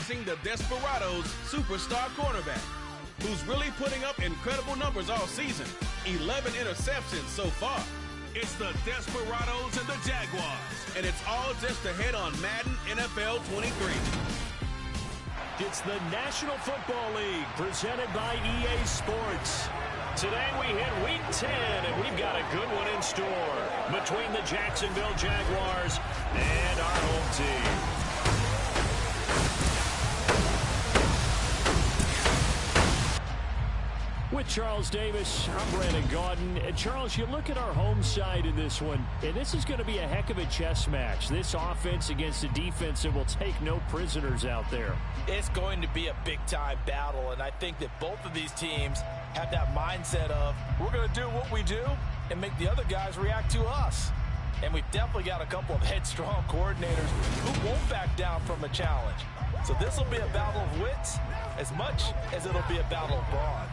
introducing the Desperados superstar cornerback, who's really putting up incredible numbers all season. 11 interceptions so far. It's the Desperados and the Jaguars, and it's all just ahead on Madden NFL 23. It's the National Football League presented by EA Sports. Today we hit Week 10, and we've got a good one in store between the Jacksonville Jaguars and our home team. With Charles Davis, I'm Brandon Gaudin. And Charles, you look at our home side in this one, and this is going to be a heck of a chess match. This offense against a defense that will take no prisoners out there. It's going to be a big-time battle, and I think that both of these teams have that mindset of, we're going to do what we do and make the other guys react to us. And we've definitely got a couple of headstrong coordinators who won't back down from a challenge. So this will be a battle of wits as much as it'll be a battle of brawn.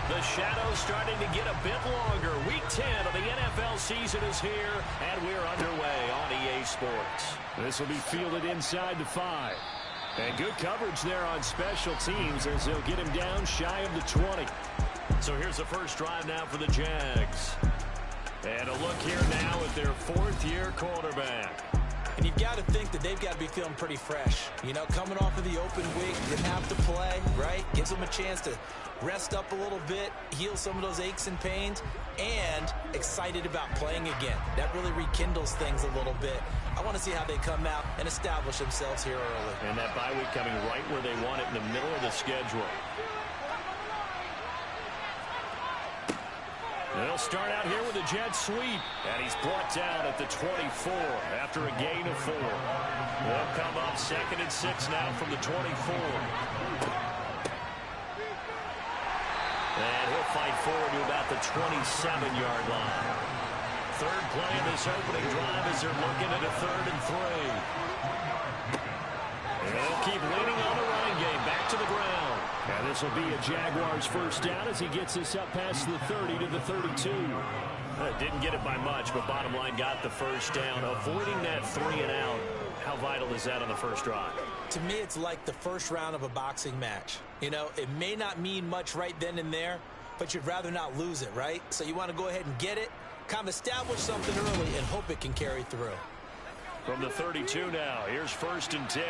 The shadow's starting to get a bit longer. Week 10 of the NFL season is here, and we're underway on EA Sports. This will be fielded inside the 5. And good coverage there on special teams as they'll get him down shy of the 20. So here's the first drive now for the Jags. And a look here now at their fourth-year quarterback. And you've got to think that they've got to be feeling pretty fresh. You know, coming off of the open week, didn't have to play, right? Gives them a chance to rest up a little bit, heal some of those aches and pains, and excited about playing again. That really rekindles things a little bit. I want to see how they come out and establish themselves here early. And that bye week coming right where they want it in the middle of the schedule. They'll start out here with a jet sweep, and he's brought down at the 24 after a gain of 4. They'll come up 2nd and 6 now from the 24. And he'll fight forward to about the 27-yard line. Third play in this opening drive as they're looking at a 3rd and 3. And they'll keep leaning on the running game back to the ground. And this will be a Jaguars first down as he gets this up past the 30 to the 32. Didn't get it by much, but bottom line got the first down. Avoiding that 3 and out. How vital is that on the first drive? To me, it's like the first round of a boxing match. You know, it may not mean much right then and there, but you'd rather not lose it, right? So you want to go ahead and get it, kind of establish something early, and hope it can carry through. From the 32 now, here's 1st and 10.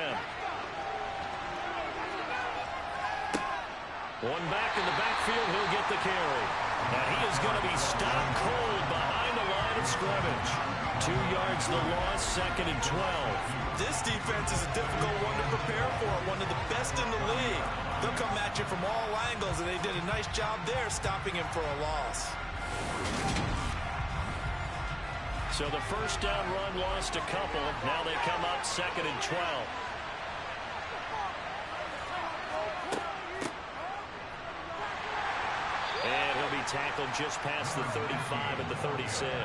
One back in the backfield, he'll get the carry. And he is going to be stopped cold behind the line of scrimmage. 2 yards the loss, 2nd and 12. This defense is a difficult one to prepare for, one of the best in the league. They'll come at you from all angles, and they did a nice job there stopping him for a loss. So the first down run lost a couple. Now they come up 2nd and 12. And he'll be tackled just past the 35 at the 36.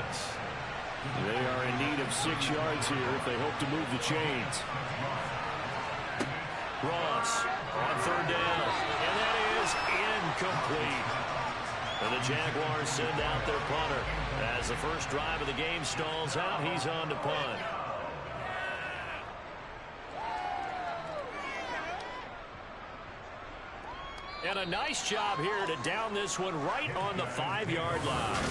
They are in need of 6 yards here if they hope to move the chains. Ross on 3rd down, and that is incomplete. And the Jaguars send out their punter. As the first drive of the game stalls out, he's on to punt. And a nice job here to down this one right on the 5-yard line.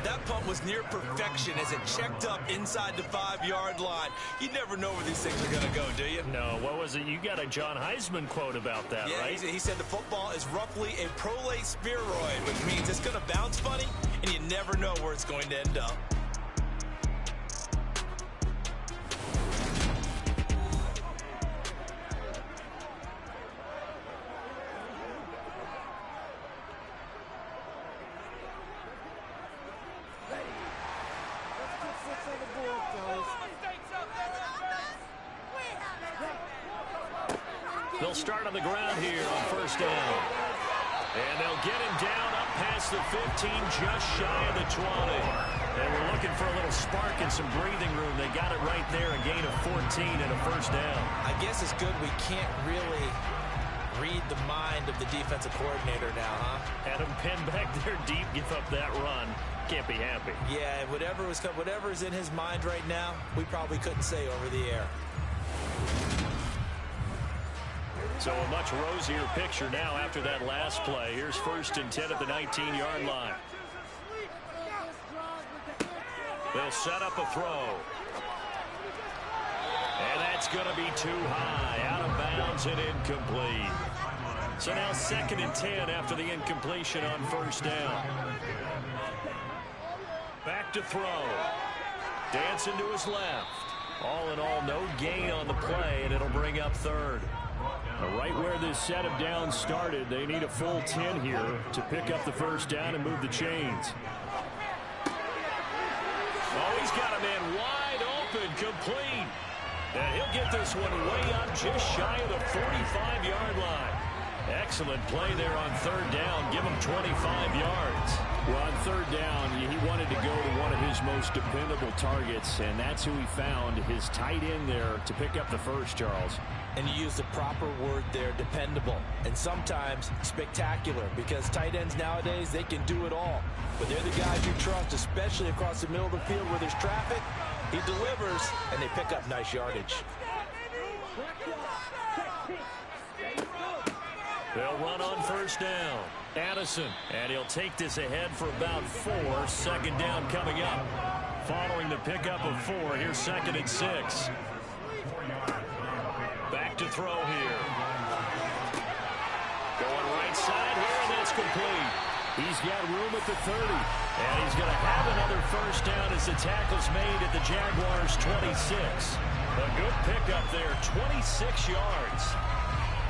That punt was near perfection as it checked up inside the 5-yard line. You never know where these things are going to go, do you? No, what was it? You got a John Heisman quote about that, yeah, right? He said the football is roughly a prolate spheroid, which means it's going to bounce funny, and you never know where it's going to end up. They'll start on the ground here on first down. And they'll get him down up past the 15, just shy of the 20. They were looking for a little spark and some breathing room. They got it right there, a gain of 14 and a first down. I guess it's good we can't really read the mind of the defensive coordinator now, huh? Had him pinned back there deep, give up that run. Can't be happy. Yeah, whatever's in his mind right now, we probably couldn't say over the air. So a much rosier picture now after that last play. Here's first and 10 at the 19-yard line. They'll set up a throw. And that's going to be too high. Out of bounds and incomplete. So now second and 10 after the incompletion on first down. Back to throw. Dancing to his left. All in all, no gain on the play, and it'll bring up third. Right where this set of downs started, they need a full 10 here to pick up the first down and move the chains. Oh, he's got a man wide open, complete. And he'll get this one way up just shy of the 45-yard line. Excellent play there on third down. Give him 25 yards. Well, on third down, he wanted to go to one of his most dependable targets, and that's who he found, his tight end there, to pick up the first, Charles. And you use the proper word there, dependable. And sometimes spectacular, because tight ends nowadays, they can do it all. But they're the guys you trust, especially across the middle of the field where there's traffic. He delivers, and they pick up nice yardage. They'll run on first down. Addison, and he'll take this ahead for about 4. Second down coming up. Following the pickup of 4, here's second and 6. Back to throw here. Going right side here, and that's complete. He's got room at the 30. And he's going to have another first down as the tackle's made at the Jaguars' 26. A good pickup there, 26 yards.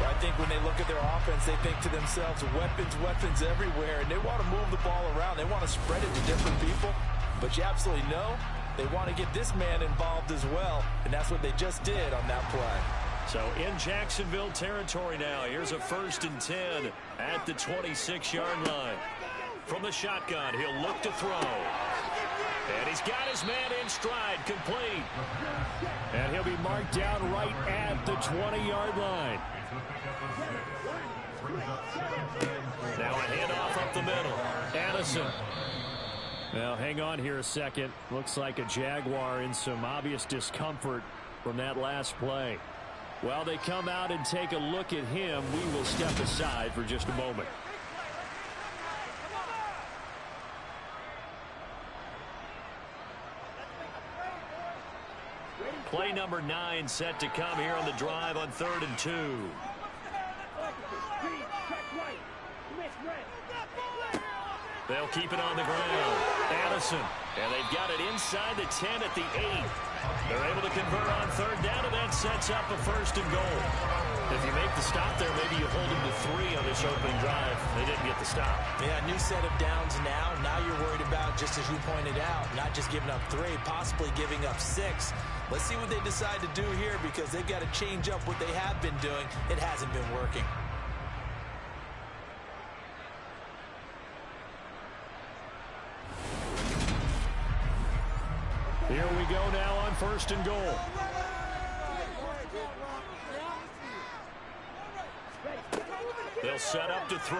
I think when they look at their offense, they think to themselves, weapons everywhere, and they want to move the ball around. They want to spread it to different people, but you absolutely know they want to get this man involved as well, and that's what they just did on that play. So in Jacksonville territory now, here's a first and 10 at the 26-yard line. From the shotgun, he'll look to throw. And he's got his man in stride, complete. And he'll be marked down right at the 20-yard line. Now a handoff up the middle. Addison. Now hang on here a second. Looks like a Jaguar in some obvious discomfort from that last play. While they come out and take a look at him, we will step aside for just a moment. Play number 9 set to come here on the drive on 3rd and 2. They'll keep it on the ground. Addison. And they've got it inside the 10 at the 8. They're able to convert on 3rd down, and that sets up a 1st and goal. If you make the stop there, maybe you hold them to 3 on this opening drive. They didn't get the stop. Yeah, new set of downs now. Now you're worried about, just as you pointed out, not just giving up 3, possibly giving up 6. Let's see what they decide to do here, because they've got to change up what they have been doing. It hasn't been working. Here we go now on 1st and goal. They'll set up to throw.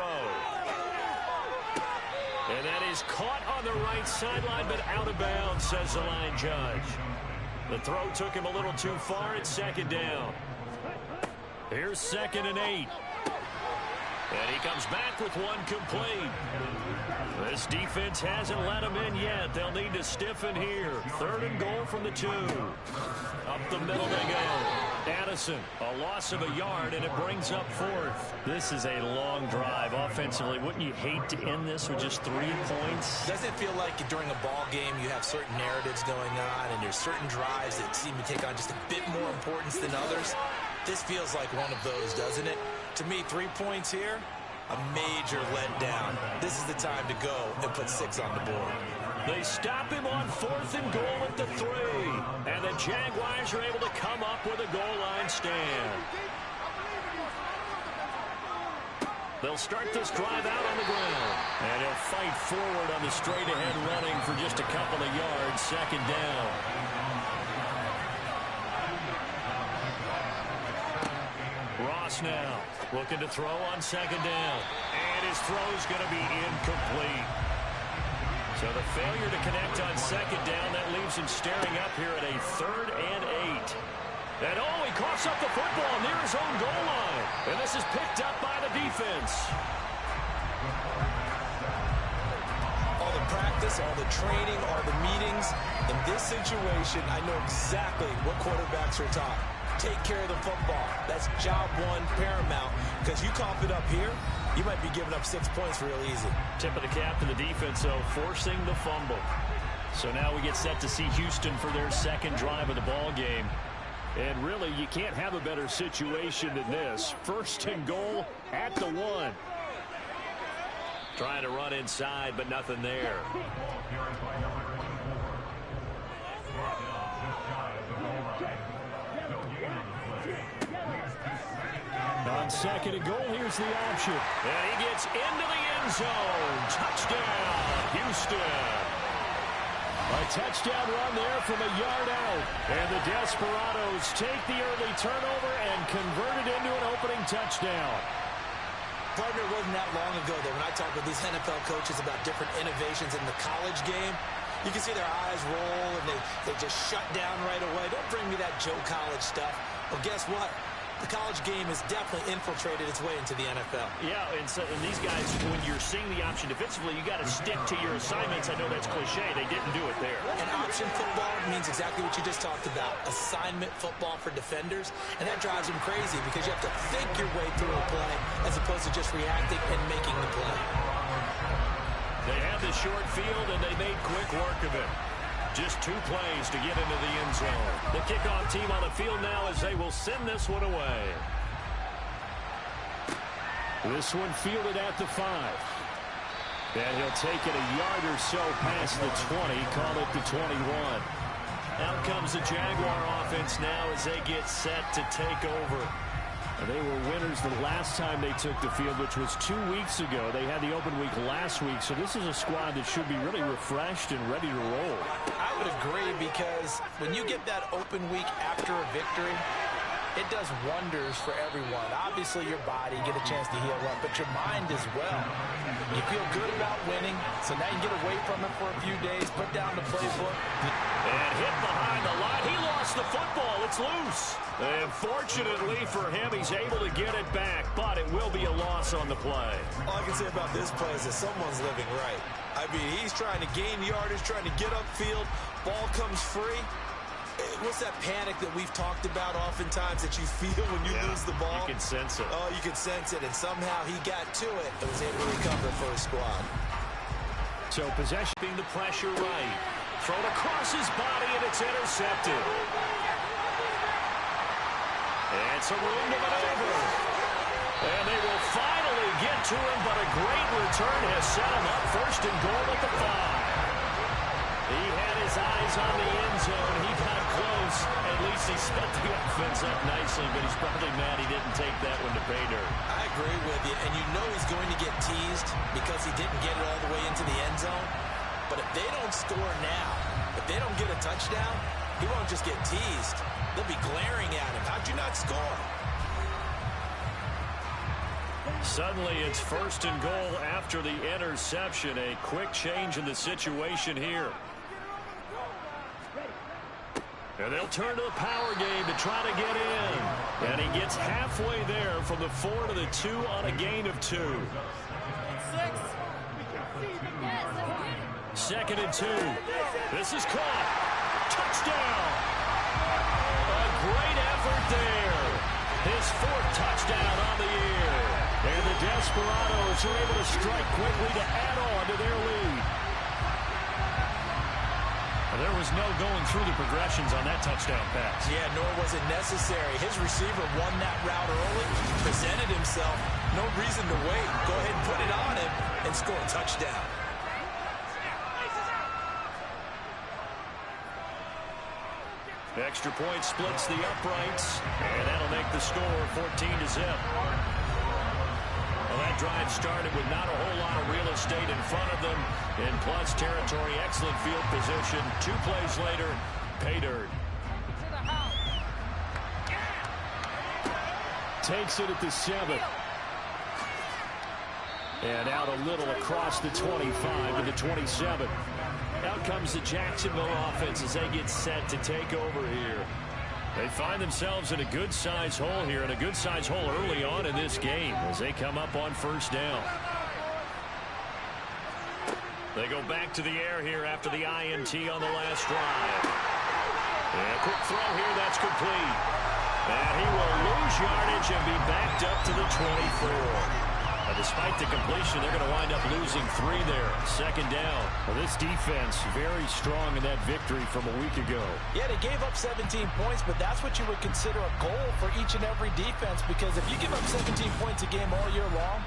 And that is caught on the right sideline, but out of bounds, says the line judge. The throw took him a little too far at 2nd down. Here's 2nd and 8. And he comes back with one complete. This defense hasn't let him in yet. They'll need to stiffen here. 3rd and goal from the 2. Up the middle they go. Addison, a loss of a yard, and it brings up 4th. This is a long drive offensively. Wouldn't you hate to end this with just 3 points? Doesn't it feel like during a ball game you have certain narratives going on, and there's certain drives that seem to take on just a bit more importance than others? This feels like one of those, doesn't it? To me, 3 points here, a major letdown. This is the time to go and put 6 on the board. They stop him on 4th and goal at the 3. And the Jaguars are able to come up with a goal line stand. They'll start this drive out on the ground. And he'll fight forward on the straight-ahead running for just a couple of yards. Second down. Ross now looking to throw on second down. And his throw's going to be incomplete. So the failure to connect on second down, that leaves him staring up here at a 3rd and 8. And he coughs up the football near his own goal line. And this is picked up by the defense. All the practice, all the training, all the meetings. In this situation, I know exactly what quarterbacks are taught. Take care of the football. That's job one, paramount. Because you cough it up here, you might be giving up 6 points real easy. Tip of the cap to the defense, though, forcing the fumble. So now we get set to see Houston for their second drive of the ball game. And really, you can't have a better situation than this. 1st and goal at the 1. Trying to run inside, but nothing there. On 2nd and goal, here's the option. And he gets into the end zone. Touchdown, Houston. A touchdown run there from a yard out. And the Desperados take the early turnover and convert it into an opening touchdown. Partner, it wasn't that long ago that when I talk with these NFL coaches about different innovations in the college game, you can see their eyes roll and they just shut down right away. Don't bring me that Joe College stuff. Well, guess what? The college game has definitely infiltrated its way into the NFL. Yeah, and these guys, when you're seeing the option defensively, you got to stick to your assignments. I know that's cliche. They didn't do it there. And option football means exactly what you just talked about, assignment football for defenders. And that drives them crazy because you have to think your way through a play as opposed to just reacting and making the play. They have the short field, and they made quick work of it. Just 2 plays to get into the end zone. The kickoff team on the field now as they will send this one away. This one fielded at the 5. And he'll take it a yard or so past the 20, call it the 21. Out comes the Jaguar offense now as they get set to take over. They were winners the last time they took the field, which was 2 weeks ago. They had the open week last week, so this is a squad that should be really refreshed and ready to roll. I would agree because when you get that open week after a victory, it does wonders for everyone. Obviously, your body, get a chance to heal up, but your mind as well. You feel good about winning, so now you get away from it for a few days, put down the playbook. And hit behind the line. He lost the football. It's loose. And fortunately for him, he's able to get it back, but it will be a loss on the play. All I can say about this play is that someone's living right. I mean, he's trying to gain yardage, trying to get upfield. Ball comes free. What's that panic that we've talked about oftentimes that you feel when you lose the ball? You can sense it. Oh, you can sense it, and somehow he got to it and was able to recover for his squad. So possession being the pressure right. Thrown across his body, and it's intercepted. It's a room to maneuver. And they will finally get to him, but a great return has set him up 1st and goal at the 5. He had his eyes on the end zone. He got close. At least he set the offense up nicely, but he's probably mad he didn't take that one to pay dirt. I agree with you, and you know he's going to get teased because he didn't get it all the way into the end zone. But if they don't score now, if they don't get a touchdown, he won't just get teased. They'll be glaring at him. How'd you not score? Suddenly it's 1st and goal after the interception. A quick change in the situation here. And they'll turn to the power game to try to get in. And he gets halfway there from the 4 to the 2 on a gain of 2. 2nd and 2. This is caught. Touchdown. A great effort there. His 4th touchdown on the year. And the Desperados are able to strike quickly to add on to their lead. There was no going through the progressions on that touchdown pass. Yeah, nor was it necessary. His receiver won that route early, presented himself. No reason to wait. Go ahead and put it on him and score a touchdown. Extra point splits the uprights, and that'll make the score 14-0. Well, that drive started with not a whole lot of real estate in front of them. In plus territory, excellent field position. 2 plays later, pay dirt. Takes it at the 7. And out a little across the 25 to the 27. Out comes the Jacksonville offense as they get set to take over here. They find themselves in a good-sized hole here, and a good-sized hole early on in this game as they come up on first down. They go back to the air here after the INT on the last drive. And a quick throw here, that's complete. And he will lose yardage and be backed up to the 24. Despite the completion, they're going to wind up losing 3 there. Second down. Well, this defense very strong in that victory from a week ago. Yeah, they gave up 17 points, but that's what you would consider a goal for each and every defense, because if you give up 17 points a game all year long,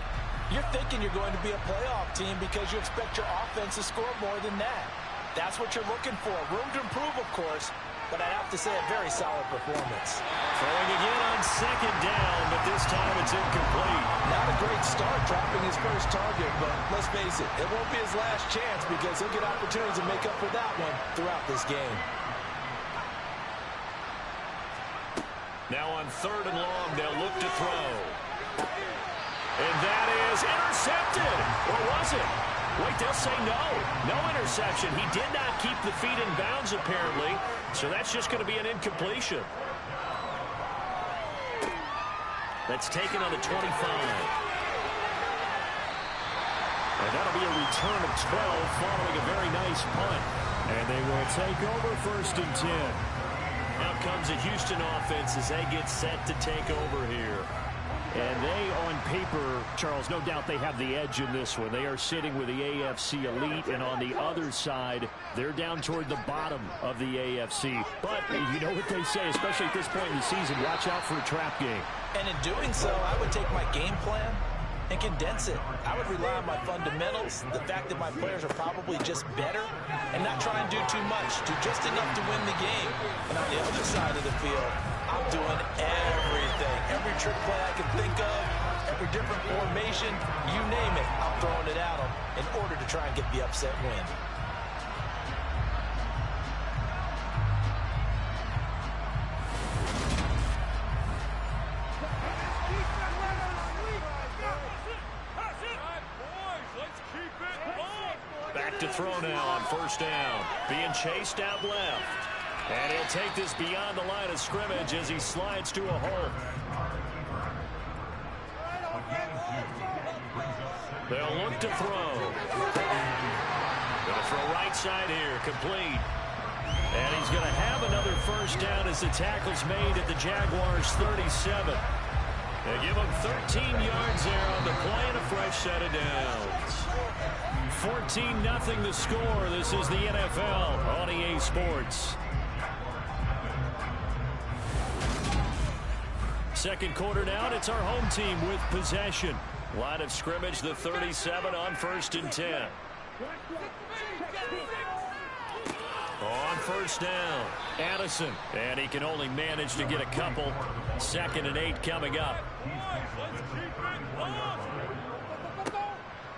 you're thinking you're going to be a playoff team because you expect your offense to score more than that. That's what you're looking for. Room to improve, of course, but I'd have to say a very solid performance. Throwing again on second down, but this time it's incomplete. Not a great start dropping his first target, but let's face it, it won't be his last chance because he'll get opportunities to make up for that one throughout this game. Now on 3rd and long, they'll look to throw. And that is intercepted. Or was it? Wait, they'll say no. No interception. He did not keep the feet in bounds, apparently. So that's just going to be an incompletion. That's taken on the 25. And that'll be a return of 12 following a very nice punt. And they will take over 1st and 10. Now comes the Houston offense as they get set to take over here. And they, on paper, Charles, no doubt they have the edge in this one. They are sitting with the AFC elite, and on the other side, they're down toward the bottom of the AFC. But you know what they say, especially at this point in the season, watch out for a trap game. And in doing so, I would take my game plan and condense it. I would rely on my fundamentals, the fact that my players are probably just better, and not try and do too much, do just enough to win the game. And on the other side of the field, I'm doing everything. Every trick play I can think of, every different formation, you name it, I'm throwing it at them in order to try and get the upset win. Back to throw now on 1st down. Being chased out left. And he'll take this beyond the line of scrimmage as he slides to a hole. They'll look to throw. Going to throw right side here, complete. And he's going to have another 1st down as the tackle's made at the Jaguars' 37. They give him 13 yards there on the play and a fresh set of downs. 14-0 the score. This is the NFL on EA Sports. Second quarter now, and it's our home team with possession. Line of scrimmage, the 37 on 1st and 10. On 1st down, Addison. And he can only manage to get a couple. 2nd and 8 coming up.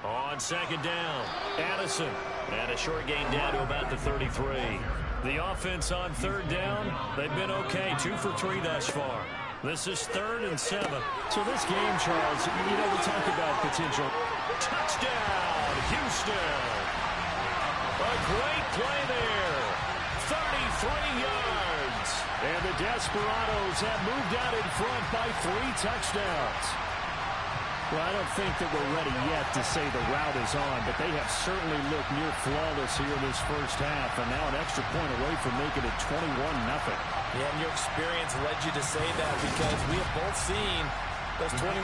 On 2nd down, Addison. And a short gain down to about the 33. The offense on 3rd down, they've been okay. 2 for 3 thus far. This is 3rd and 7. So this game, Charles, you know, we talk about potential. Touchdown, Houston. A great play there. 33 yards. And the Desperados have moved out in front by 3 touchdowns. Well, I don't think that we're ready yet to say the route is on, but they have certainly looked near flawless here in this first half, and now an extra point away from making it 21-0. Yeah, and your experience led you to say that because we have both seen those 21-0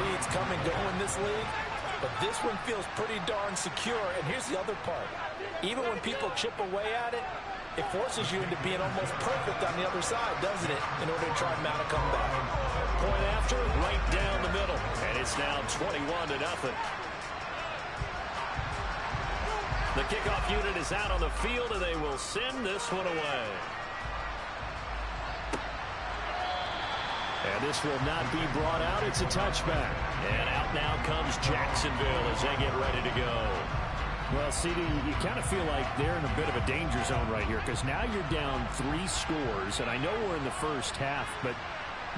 leads come and go in this league, but this one feels pretty darn secure, and here's the other part. Even when people chip away at it, it forces you into being almost perfect on the other side, doesn't it, in order to try and mount a comeback. Point after, right down the middle. And it's now 21-0. The kickoff unit is out on the field, and they will send this one away. And this will not be brought out. It's a touchback. And out now comes Jacksonville as they get ready to go. Well, CD, you kind of feel like they're in a bit of a danger zone right here because now you're down 3 scores, and I know we're in the first half, but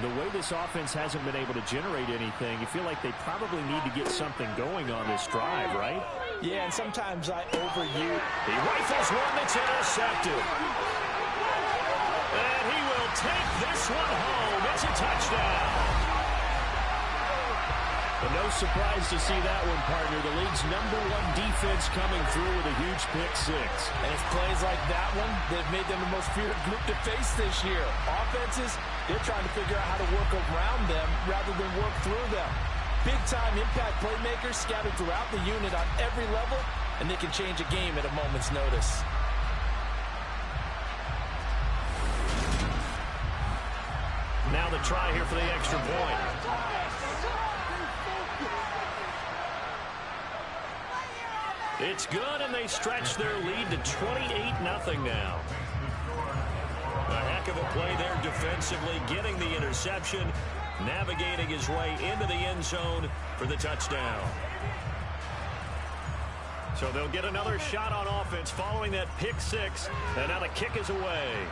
the way this offense hasn't been able to generate anything, you feel like they probably need to get something going on this drive, right? Yeah, and sometimes I overuse. He rifles one that's intercepted. And he will take this one home. It's a touchdown. But no surprise to see that one, partner. The league's #1 defense coming through with a huge pick-6. And it's plays like that one that have made them the most feared group to face this year. Offenses, they're trying to figure out how to work around them rather than work through them. Big-time impact playmakers scattered throughout the unit on every level, and they can change a game at a moment's notice. Now the try here for the extra point. It's good, and they stretch their lead to 28-0 now. A heck of a play there defensively, getting the interception, navigating his way into the end zone for the touchdown. So they'll get another shot on offense following that pick-6, and now the kick is away.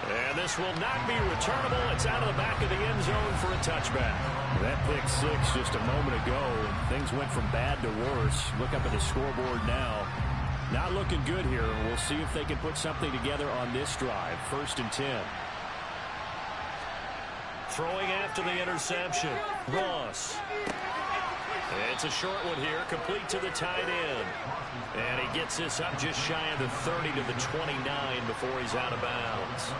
And this will not be returnable. It's out of the back of the end zone for a touchback. That pick-6 just a moment ago, and things went from bad to worse. Look up at the scoreboard now. Not looking good here. We'll see if they can put something together on this drive. 1st and 10. Throwing after the interception. Ross. It's a short one here, complete to the tight end. And he gets this up just shy of the 30 to the 29 before he's out of bounds.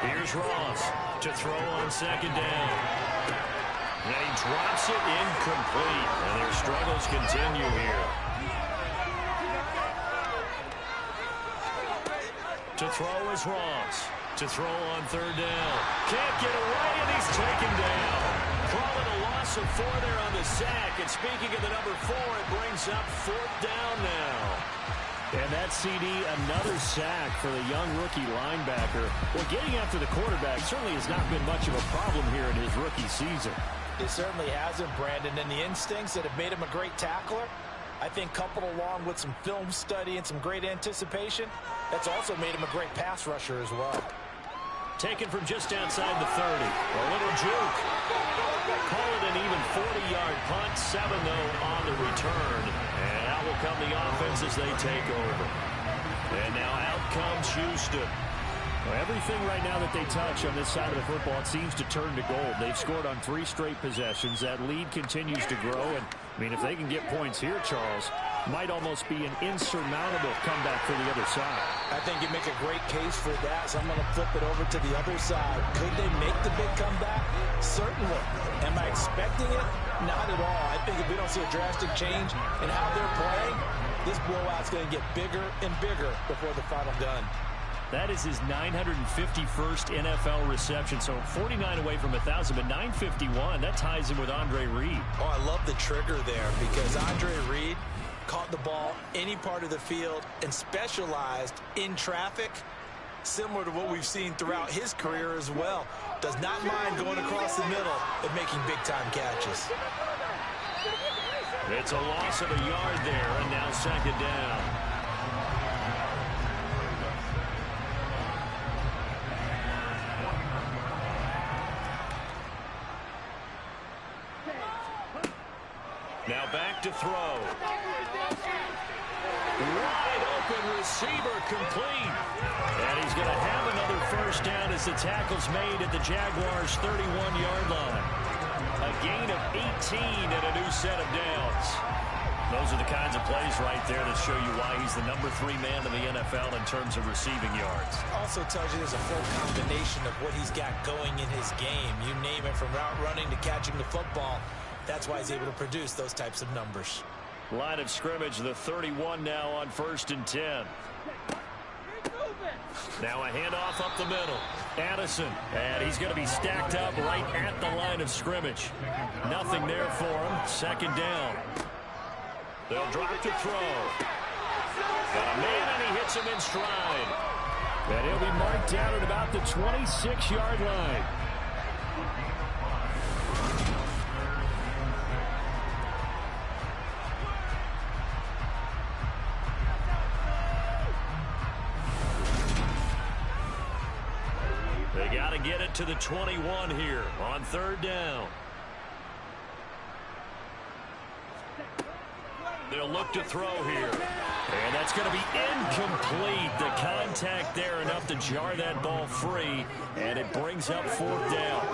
Here's Ross to throw on 2nd down. And he drops it incomplete. And their struggles continue here. To throw is Ross. To throw on 3rd down. Can't get away, and he's taken down. Calling a loss of 4 there on the sack. And speaking of the number 4, it brings up 4th down now. And that CD, another sack for the young rookie linebacker. Well, getting after the quarterback certainly has not been much of a problem here in his rookie season. It certainly hasn't, Brandon, and the instincts that have made him a great tackler, I think coupled along with some film study and some great anticipation, that's also made him a great pass rusher as well. Taken from just outside the 30. A little juke. Call it an even 40-yard punt. 7, though, on the return. And out will come the offense as they take over. And now out comes Houston. Well, everything right now that they touch on this side of the football, it seems to turn to gold. They've scored on 3 straight possessions. That lead continues to grow. And, I mean, if they can get points here, Charles, might almost be an insurmountable comeback for the other side. I think you make a great case for that, so I'm going to flip it over to the other side. Could they make the big comeback? Certainly. Am I expecting it? Not at all. I think if we don't see a drastic change in how they're playing, this blowout's going to get bigger and bigger before the final gun. That is his 951st NFL reception, so 49 away from 1,000, but 951, that ties him with Andre Reed. Oh, I love the trigger there because Andre Reed caught the ball any part of the field and specialized in traffic, similar to what we've seen throughout his career as well. Does not mind going across the middle and making big-time catches. It's a loss of a yard there, and now 2nd down. Now back to throw. Wide open receiver complete. And he's going to have another 1st down as the tackle's made at the Jaguars' 31-yard line. A gain of 18 and a new set of downs. Those are the kinds of plays right there that show you why he's the number 3 man in the NFL in terms of receiving yards. Also tells you there's a full combination of what he's got going in his game. You name it, from route running to catching the football. That's why he's able to produce those types of numbers. Line of scrimmage, the 31 now on 1st and 10. Now a handoff up the middle. Addison, and he's going to be stacked up right at the line of scrimmage. Nothing there for him. 2nd down. They'll drop to throw. Got a man, and he hits him in stride. And he'll be marked down at about the 26-yard line. They got to get it to the 21 here on third down. They'll look to throw here. And that's going to be incomplete. The contact there enough to jar that ball free. And it brings up fourth down.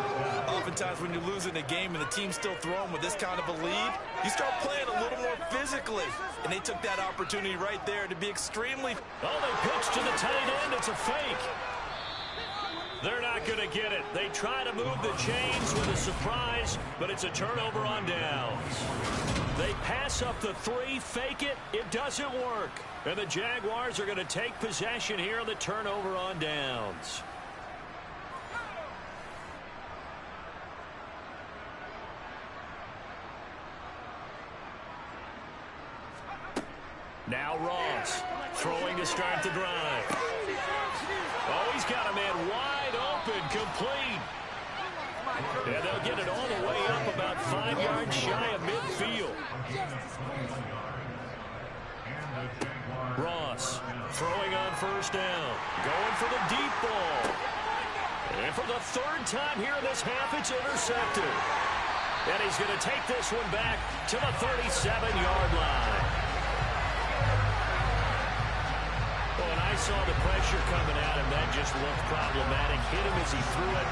Oftentimes when you're losing a game and the team's still throwing with this kind of a lead, you start playing a little more physically. And they took that opportunity right there to be extremely... Oh, they pitch to the tight end. It's a fake. They're not going to get it. They try to move the chains with a surprise, but it's a turnover on downs. They pass up the 3, fake it. It doesn't work. And the Jaguars are going to take possession here on the turnover on downs. Now Ross throwing to start the drive. Oh, he's got a man wide open, complete. And they'll get it all the way up about 5 yards shy of midfield. Ross throwing on first down. Going for the deep ball. And for the third time here in this half, it's intercepted. And he's going to take this one back to the 37-yard line. Well, and I saw the pressure coming at him. That just looked problematic. Hit him as he threw it.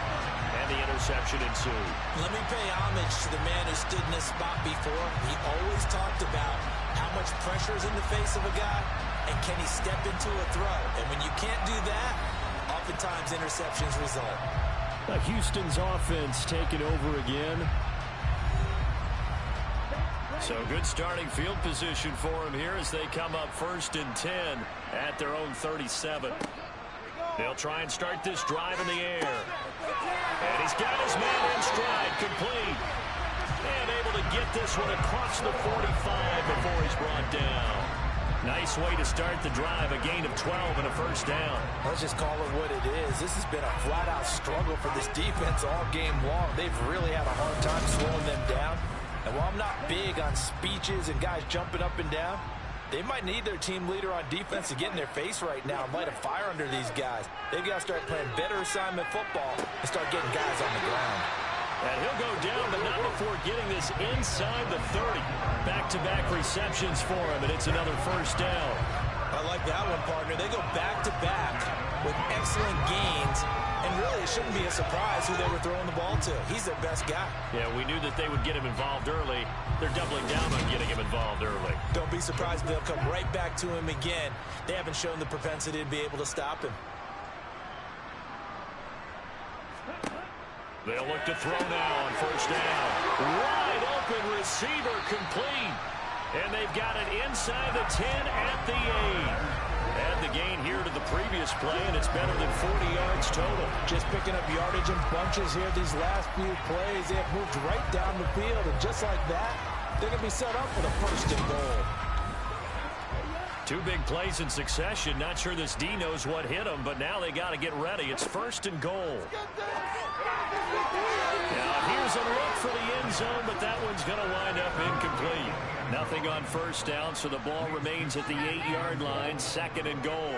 And the interception ensued. Let me pay homage to the man who stood in this spot before. He always talked about how much pressure is in the face of a guy, and can he step into a throw. And when you can't do that, oftentimes interceptions result. Houston's offense taking over again. So good starting field position for him here as they come up 1st and 10 at their own 37. They'll try and start this drive in the air. And he's got his man in stride, complete. And able to get this one across the 45 before he's brought down. Nice way to start the drive, a gain of 12 and a first down. Let's just call it what it is. This has been a flat-out struggle for this defense all game long. They've really had a hard time slowing them down. And while I'm not big on speeches and guys jumping up and down, they might need their team leader on defense to get in their face right now and light a fire under these guys. They've got to start playing better assignment football and start getting guys on the ground. And he'll go down, but not before getting this inside the 30. Back-to-back receptions for him, and it's another first down. I like that one, partner. They go back-to-back with excellent gains. And really, it shouldn't be a surprise who they were throwing the ball to. He's their best guy. Yeah, we knew that they would get him involved early. They're doubling down on getting him involved early. Don't be surprised if they'll come right back to him again. They haven't shown the propensity to be able to stop him. They'll look to throw now on first down. Wide open receiver, complete. And they've got it inside the 10 at the 8. Add the gain here to the previous play, and it's better than 40 yards total. Just picking up yardage in bunches here these last few plays. They have moved right down the field, and just like that, they're going to be set up for the first and goal. 2 big plays in succession. Not sure this D knows what hit him, but now they got to get ready. It's first and goal. Now here's a look for the end zone, but that one's going to wind up incomplete. Nothing on first down, so the ball remains at the 8-yard line, 2nd and goal.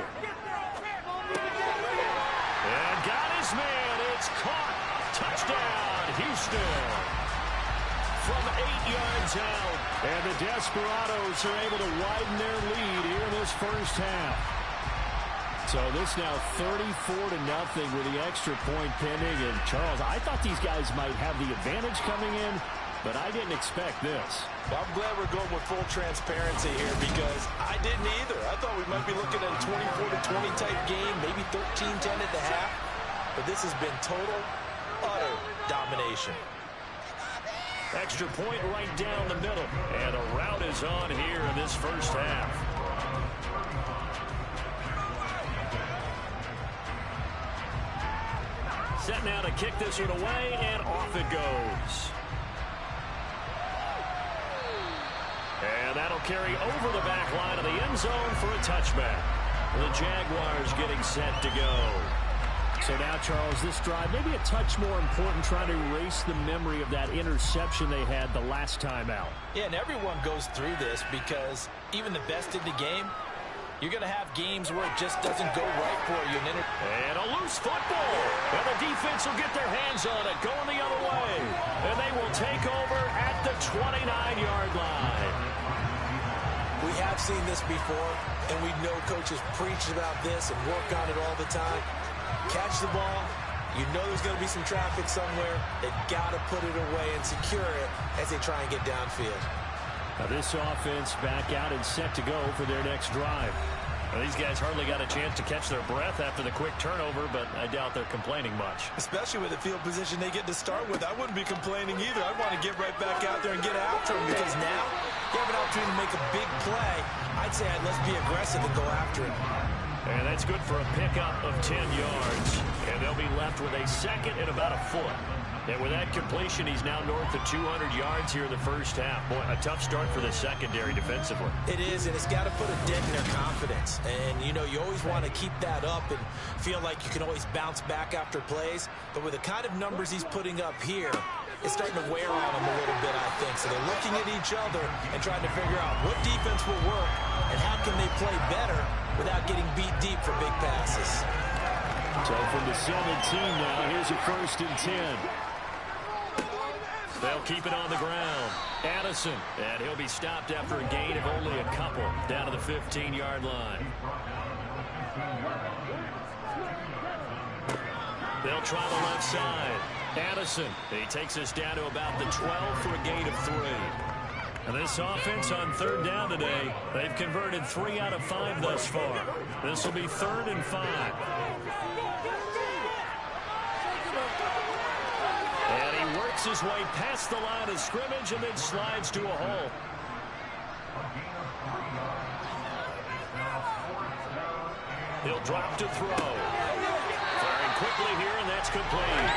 And got his man. It's caught. Touchdown, Houston. From 8 yards out. And the Desperados are able to widen their lead here in this first half. So this now 34-0 with the extra point pending. And Charles, I thought these guys might have the advantage coming in, but I didn't expect this. Well, I'm glad we're going with full transparency here because I didn't either. I thought we might be looking at a 24-20 type game, maybe 13-10 at the half. But this has been total, utter domination. Extra point right down the middle. And a rout is on here in this first half. Set now to kick this one away, and off it goes. And that'll carry over the back line of the end zone for a touchback. The Jaguars getting set to go. So now, Charles, this drive maybe a touch more important, trying to erase the memory of that interception they had the last time out. Yeah, and everyone goes through this because even the best in the game, you're going to have games where it just doesn't go right for you. And a loose football. And the defense will get their hands on it, going the other way. And they will take over at the 29-yard line. We have seen this before, and we know coaches preach about this and work on it all the time. Catch the ball. You know there's going to be some traffic somewhere. They've got to put it away and secure it as they try and get downfield. Now this offense back out and set to go for their next drive. Well, these guys hardly got a chance to catch their breath after the quick turnover, but I doubt they're complaining much. Especially with the field position they get to start with. I wouldn't be complaining either. I'd want to get right back out there and get after them because now you have an opportunity to make a big play. I'd say let's be aggressive and go after it. And that's good for a pickup of 10 yards. And they'll be left with a second and about a foot. And with that completion, he's now north of 200 yards here in the first half. Boy, a tough start for the secondary defensively. It is, and it's got to put a dent in their confidence. And, you know, you always want to keep that up and feel like you can always bounce back after plays. But with the kind of numbers he's putting up here, it's starting to wear on them a little bit, I think. So they're looking at each other and trying to figure out what defense will work and how can they play better without getting beat deep for big passes. So from the 17 now, here's a 1st and 10. They'll keep it on the ground. Addison, and he'll be stopped after a gain of only a couple down to the 15-yard line. They'll try the left side. Addison, he takes us down to about the 12 for a gain of 3. And this offense on 3rd down today, they've converted 3 out of 5 thus far. This will be 3rd and 5. And he works his way past the line of scrimmage and then slides to a hole. He'll drop to throw. Firing quickly here, and that's complete.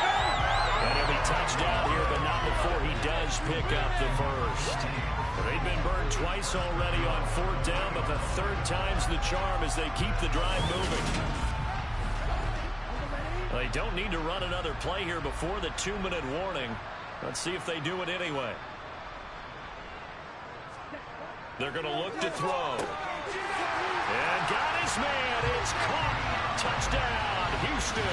And he'll be touched down here, but not before he does pick up the first. They've been burned twice already on 4th down, but the 3rd time's the charm as they keep the drive moving. They don't need to run another play here before the 2-minute warning. Let's see if they do it anyway. They're going to look to throw. And got his man. It's caught. Touchdown, Houston.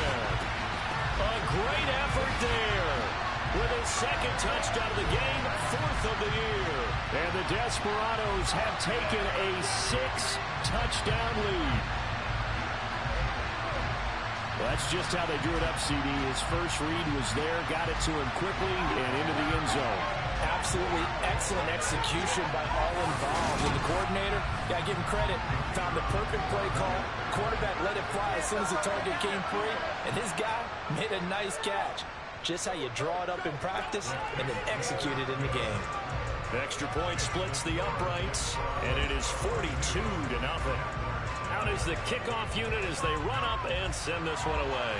A great effort there. With his 2nd touchdown of the game, 4th of the year. And the Desperados have taken a 6-touchdown lead. Well, that's just how they drew it up, CD. His first read was there, got it to him quickly, and into the end zone. Absolutely excellent execution by all involved. And the coordinator, got to give him credit, found the perfect play call. Quarterback let it fly as soon as the target came free, and his guy made a nice catch. Just how you draw it up in practice and then execute it in the game. The extra point splits the uprights, and it is 42-0. Out is the kickoff unit as they run up and send this one away.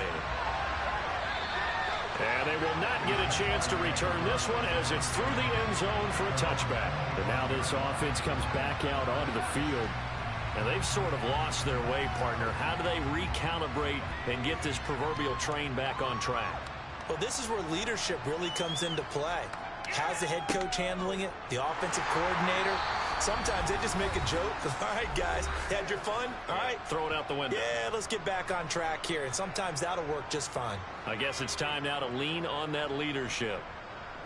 And they will not get a chance to return this one as it's through the end zone for a touchback. And now this offense comes back out onto the field. And they've sort of lost their way, partner. How do they recalibrate and get this proverbial train back on track? Well, this is where leadership really comes into play. How's the head coach handling it? The offensive coordinator? Sometimes they just make a joke. All right, guys, had your fun? All right. Throw it out the window. Yeah, let's get back on track here. And sometimes that'll work just fine. I guess it's time now to lean on that leadership.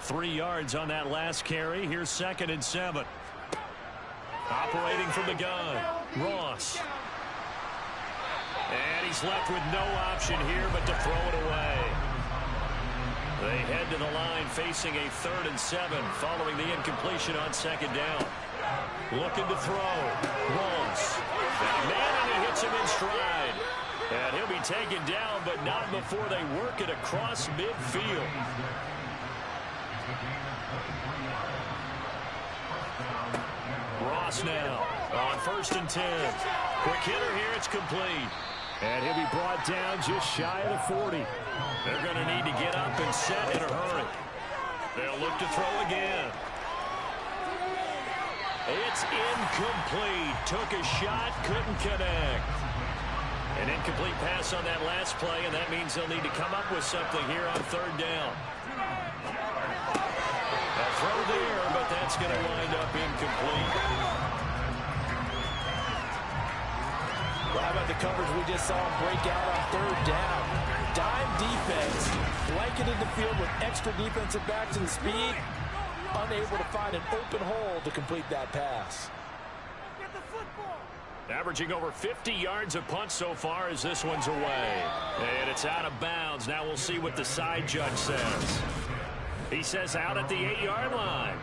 3 yards on that last carry. Here's 2nd and 7. Operating from the gun, Ross. And he's left with no option here but to throw it away. They head to the line facing a 3rd and 7 following the incompletion on 2nd down. Looking to throw. Ross. Man, and he hits him in stride. And he'll be taken down, but not before they work it across midfield. Ross now on 1st and 10. Quick hitter here, it's complete. And he'll be brought down just shy of the 40. They're going to need to get up and set in a hurry. They'll look to throw again. It's incomplete. Took a shot, couldn't connect. An incomplete pass on that last play, and that means they'll need to come up with something here on third down. A throw there, but that's going to wind up incomplete. Well, how about the coverage we just saw break out on third down? Dime defense, blanketed the field with extra defensive backs and speed, unable to find an open hole to complete that pass. Averaging over 50 yards a punt so far as this one's away. And it's out of bounds. Now we'll see what the side judge says. He says out at the 8-yard line.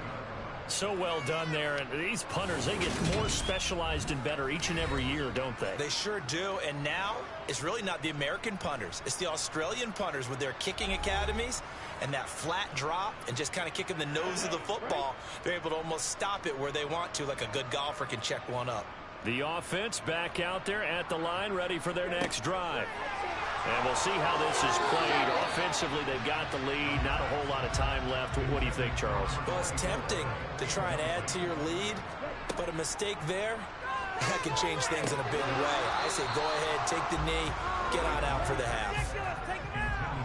So well done there. And these punters, they get more specialized and better each and every year, don't they? They sure do. And now it's really not the American punters. It's the Australian punters with their kicking academies and that flat drop and just kind of kicking the nose of the football. They're able to almost stop it where they want to, like a good golfer can check one up. The offense back out there at the line, ready for their next drive. And we'll see how this is played. Offensively, they've got the lead. Not a whole lot of time left. What do you think, Charles? Well, it's tempting to try and add to your lead, but a mistake there, that can change things in a big way. I say go ahead, take the knee, get on out for the half.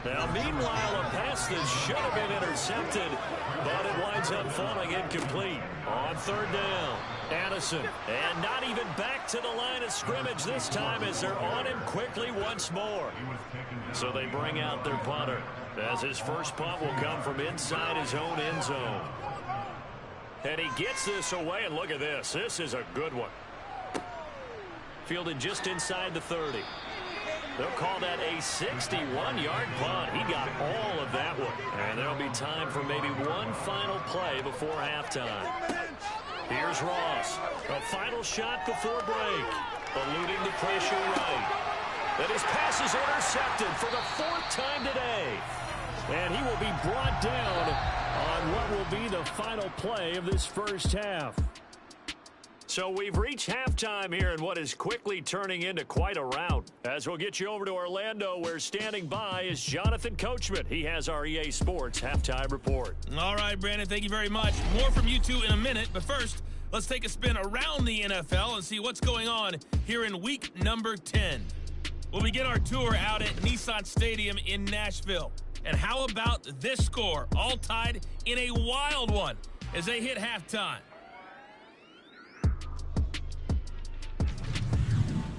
Now, meanwhile, a pass that should have been intercepted, but it winds up falling incomplete on third down. Addison, and not even back to the line of scrimmage this time as they're on him quickly once more. So they bring out their punter as his first punt will come from inside his own end zone. And he gets this away, and look at this. This is a good one. Fielded just inside the 30. They'll call that a 61-yard punt. He got all of that one. And there'll be time for maybe one final play before halftime. Here's Ross. A final shot before break. Eluding the pressure right. And his pass is intercepted for the 4th time today. And he will be brought down on what will be the final play of this first half. So we've reached halftime here in what is quickly turning into quite a rout. As we'll get you over to Orlando, where standing by is Jonathan Coachman. He has our EA Sports Halftime Report. All right, Brandon, thank you very much. More from you two in a minute, but first, let's take a spin around the NFL and see what's going on here in week number 10. We'll begin our tour out at Nissan Stadium in Nashville. And how about this score, all tied in a wild one as they hit halftime.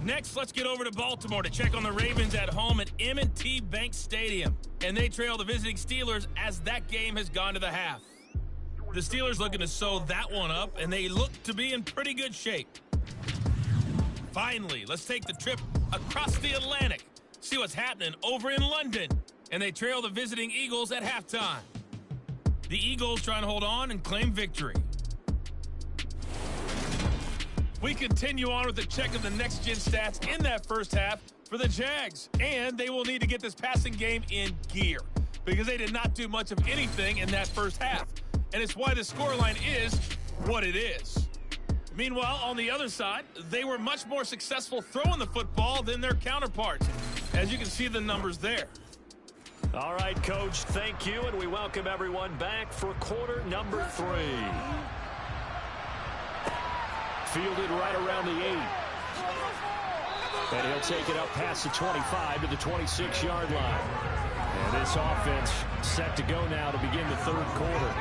Next, let's get over to Baltimore to check on the Ravens at home at M&T Bank Stadium. And they trail the visiting Steelers as that game has gone to the half. The Steelers looking to sew that one up, and they look to be in pretty good shape. Finally, let's take the trip across the Atlantic, see what's happening over in London. And they trail the visiting Eagles at halftime. The Eagles trying to hold on and claim victory. We continue on with the check of the next-gen stats in that first half for the Jags. And they will need to get this passing game in gear because they did not do much of anything in that first half. And it's why the scoreline is what it is. Meanwhile, on the other side, they were much more successful throwing the football than their counterparts, as you can see the numbers there. All right, Coach, thank you, and we welcome everyone back for quarter number 3. Fielded right around the 8. And he'll take it up past the 25 to the 26-yard line. And this offense set to go now to begin the third quarter.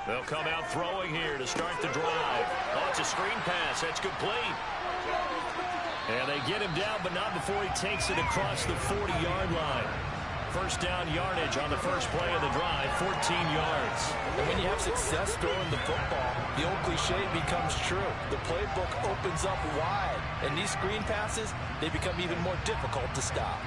They'll come out throwing here to start the drive. Oh, it's a screen pass. That's complete. And they get him down, but not before he takes it across the 40-yard line. First down yardage on the first play of the drive, 14 yards. And when you have success throwing the football, the old cliche becomes true. The playbook opens up wide, and these screen passes, they become even more difficult to stop.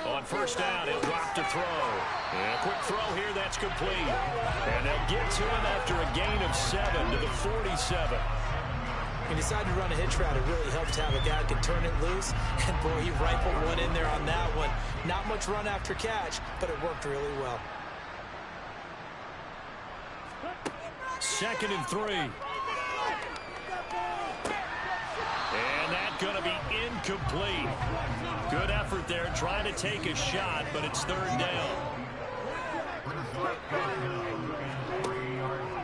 On first down, he'll drop to throw. And a quick throw here, that's complete. And they'll get to him after a gain of 7 to the 47. He decided to run a hitch route. It really helps to have a guy who can turn it loose. And, boy, he rifled one in there on that one. Not much run after catch, but it worked really well. 2nd and 3. And that's going to be incomplete. Good effort there trying to take a shot, but it's 3rd down.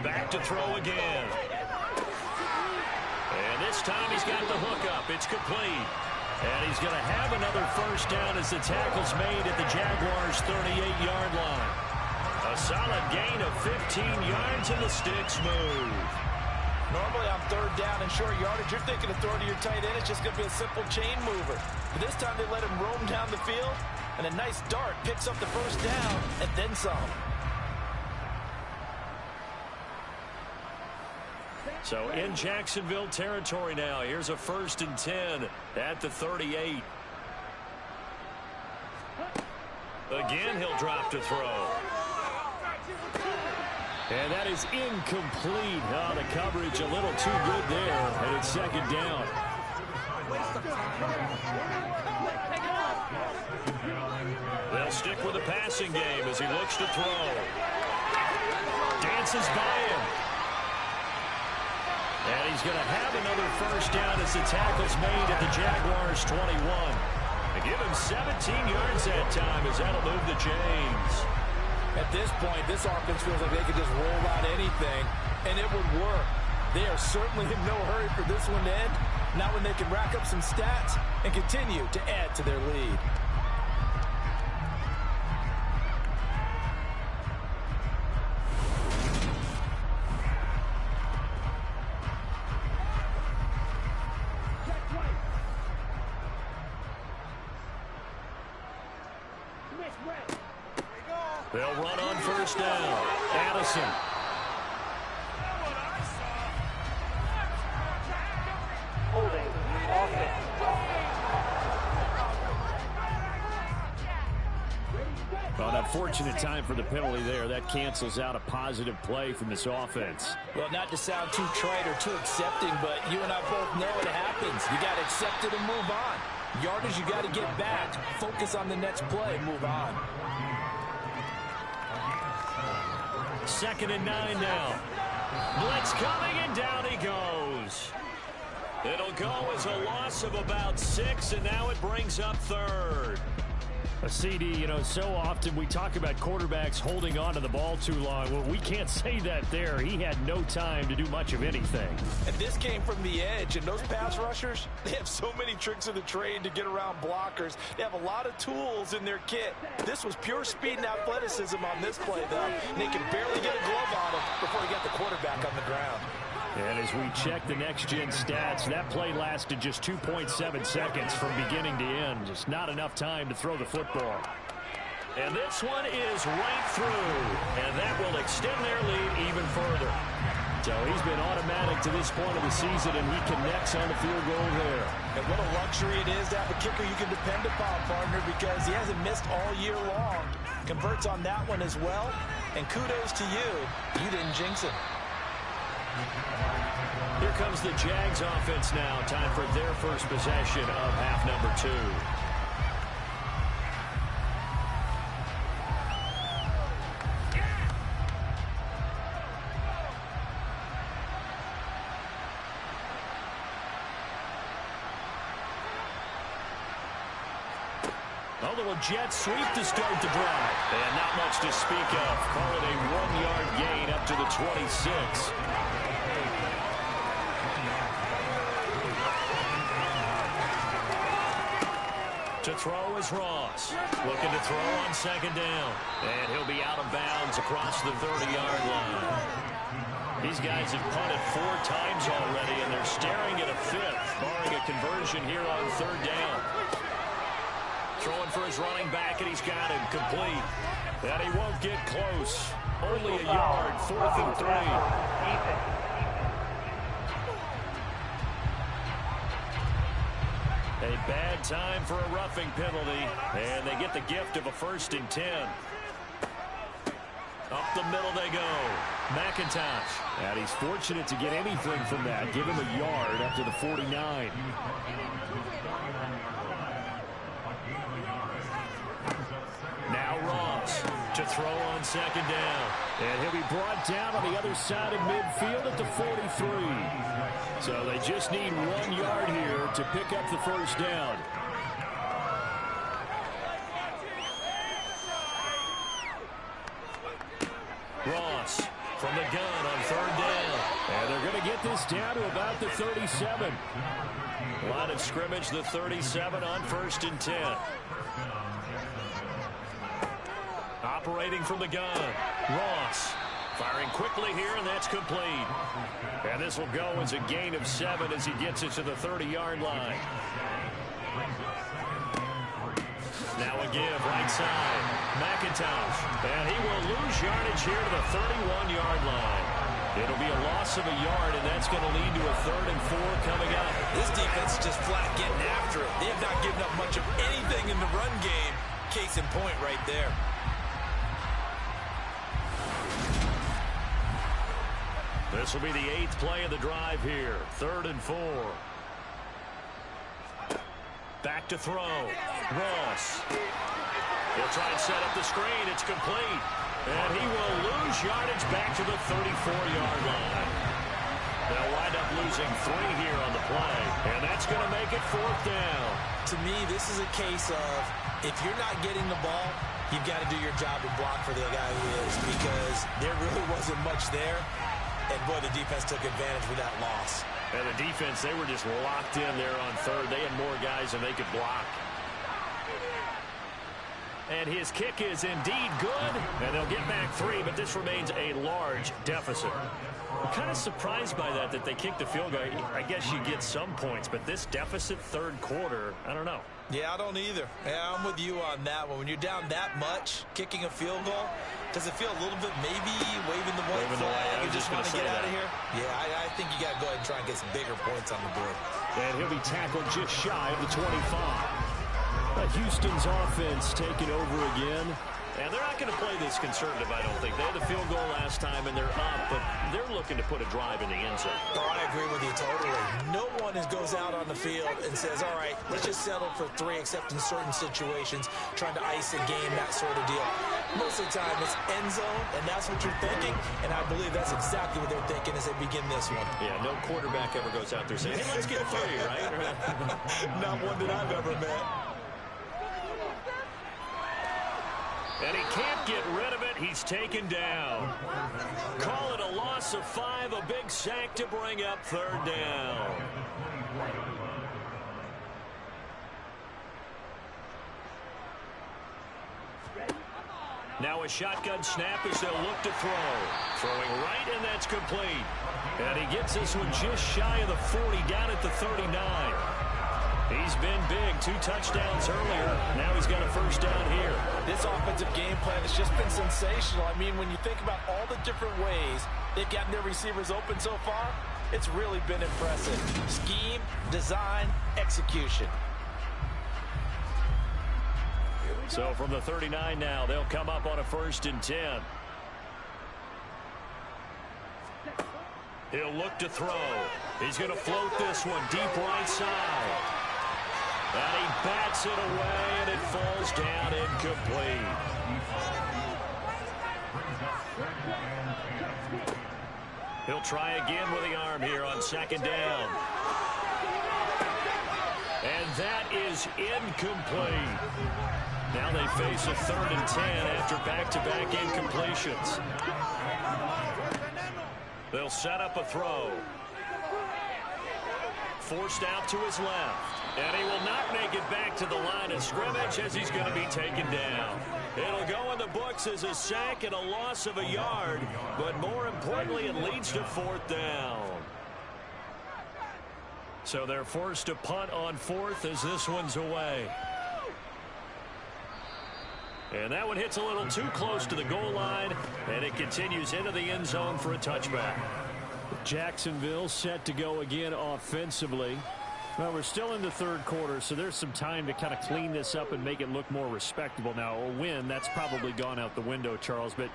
Back to throw again. And this time he's got the hook up. It's complete. And he's going to have another 1st down as the tackle's made at the Jaguars' 38-yard line. A solid gain of 15 yards and the sticks move. Normally on 3rd down and short yardage, you're thinking of throwing to your tight end. It's just going to be a simple chain mover. But this time they let him roam down the field, and a nice dart picks up the 1st down and then some. So in Jacksonville territory now. Here's a 1st and 10 at the 38. Again, he'll drop to throw. And that is incomplete. Oh, the coverage a little too good there, and it's 2nd down. They'll stick with the passing game as he looks to throw. Dances by him. And he's going to have another 1st down as the tackle's made at the Jaguars' 21. They give him 17 yards that time as that'll move the chains. At this point, this offense feels like they could just roll out anything, and it would work. They are certainly in no hurry for this one to end. Now when they can rack up some stats and continue to add to their lead. They'll run on 1st down. Addison. Holding. Offense. Well, an unfortunate time for the penalty there. That cancels out a positive play from this offense. Well, not to sound too trite or too accepting, but you and I both know it happens. You got to accept it and move on. Yardage, you got to get back. Focus on the next play. Move on. 2nd and 9 now. Blitz coming, and down he goes. It'll go as a loss of about 6, and now it brings up 3rd. A CD, you know, so often we talk about quarterbacks holding on to the ball too long. Well, we can't say that there. He had no time to do much of anything. And this came from the edge, and those pass rushers, they have so many tricks of the trade to get around blockers. They have a lot of tools in their kit. This was pure speed and athleticism on this play, though. And they can barely get a glove on him before he got the quarterback on the ground. And as we check the next-gen stats, that play lasted just 2.7 seconds from beginning to end. Just not enough time to throw the football. And this one is right through. And that will extend their lead even further. So he's been automatic to this point of the season, and he connects on the field goal there. And what a luxury it is to have a kicker you can depend upon, partner, because he hasn't missed all year long. Converts on that one as well. And kudos to you. You didn't jinx him. Here comes the Jags offense now. Time for their first possession of half number 2. A jet sweep to start the drive. And not much to speak of. Call it a 1-yard gain up to the 26. To throw is Ross. Looking to throw on 2nd down. And he'll be out of bounds across the 30-yard line. These guys have punted 4 times already, and they're staring at a 5th, barring a conversion here on 3rd down. Throwing for his running back, and he's got him complete. And he won't get close. Only a yard, 4th and 3. A bad time for a roughing penalty, and they get the gift of a 1st and 10. Up the middle they go. McIntosh. And he's fortunate to get anything from that. Give him a yard up to the 49. Now Ross to throw on second down. And he'll be brought down on the other side of midfield at the 43. So they just need 1 yard here to pick up the first down. Ross from the gun on third down. And they're going to get this down to about the 37. Line of scrimmage, the 37 on 1st and 10. Operating from the gun. Ross firing quickly here, and that's complete. And this will go as a gain of 7 as he gets it to the 30-yard line. Now a give right side. McIntosh. And he will lose yardage here to the 31-yard line. It'll be a loss of a yard, and that's going to lead to a 3rd and 4 coming up. This defense is just flat getting after it. They have not given up much of anything in the run game. Case in point right there. This will be the 8th play of the drive here. 3rd and 4. Back to throw. Ross. He'll try and set up the screen. It's complete. And he will lose yardage back to the 34-yard line. They'll wind up losing 3 here on the play. And that's going to make it 4th down. To me, this is a case of if you're not getting the ball, you've got to do your job and block for the guy who is, because there really wasn't much there. And, boy, the defense took advantage with that loss. And the defense, they were just locked in there on 3rd. They had more guys than they could block. And his kick is indeed good. And they'll get back 3, but this remains a large deficit. I'm kind of surprised by that they kicked the field goal. I guess you get some points, but this deficit 3rd quarter, I don't know. Yeah, I don't either. Yeah, I'm with you on that one. When you're down that much, kicking a field goal, does it feel a little bit maybe waving the white flag and just want to get out of here? Yeah, I think you got to go ahead and try and get some bigger points on the board. And he'll be tackled just shy of the 25. Houston's offense taking over again. And they're not going to play this conservative, I don't think. They had the field goal last time, and they're up, but they're looking to put a drive in the end zone. Oh, I agree with you totally. No one goes out on the field and says, all right, let's just settle for 3, except in certain situations, trying to ice a game, that sort of deal. Most of the time, it's end zone, and that's what you're thinking, and I believe that's exactly what they're thinking as they begin this one. Yeah, no quarterback ever goes out there saying, hey, let's get 3, right? Not one that I've ever met. And he can't get rid of it. He's taken down. Call it a loss of 5, a big sack to bring up 3rd down. Now a shotgun snap as they'll look to throw. Throwing right, and that's complete. And he gets this one just shy of the 40, down at the 39. He's been big, 2 touchdowns earlier. Now he's got a first down here. This offensive game plan has just been sensational. I mean, when you think about all the different ways they've gotten their receivers open so far, it's really been impressive. Scheme, design, execution. So from the 39 now, they'll come up on a 1st and 10. He'll look to throw. He's going to float this one deep right side. And he bats it away, and it falls down incomplete. He'll try again with the arm here on 2nd down. And that is incomplete. Now they face a 3rd and 10 after back-to-back incompletions. They'll set up a throw. Forced out to his left. And he will not make it back to the line of scrimmage as he's going to be taken down. It'll go in the books as a sack and a loss of a yard. But more importantly, it leads to 4th down. So they're forced to punt on 4th as this one's away. And that one hits a little too close to the goal line. And it continues into the end zone for a touchback. Jacksonville set to go again offensively. Well, we're still in the 3rd quarter, so there's some time to kind of clean this up and make it look more respectable. Now, a win, that's probably gone out the window, Charles, but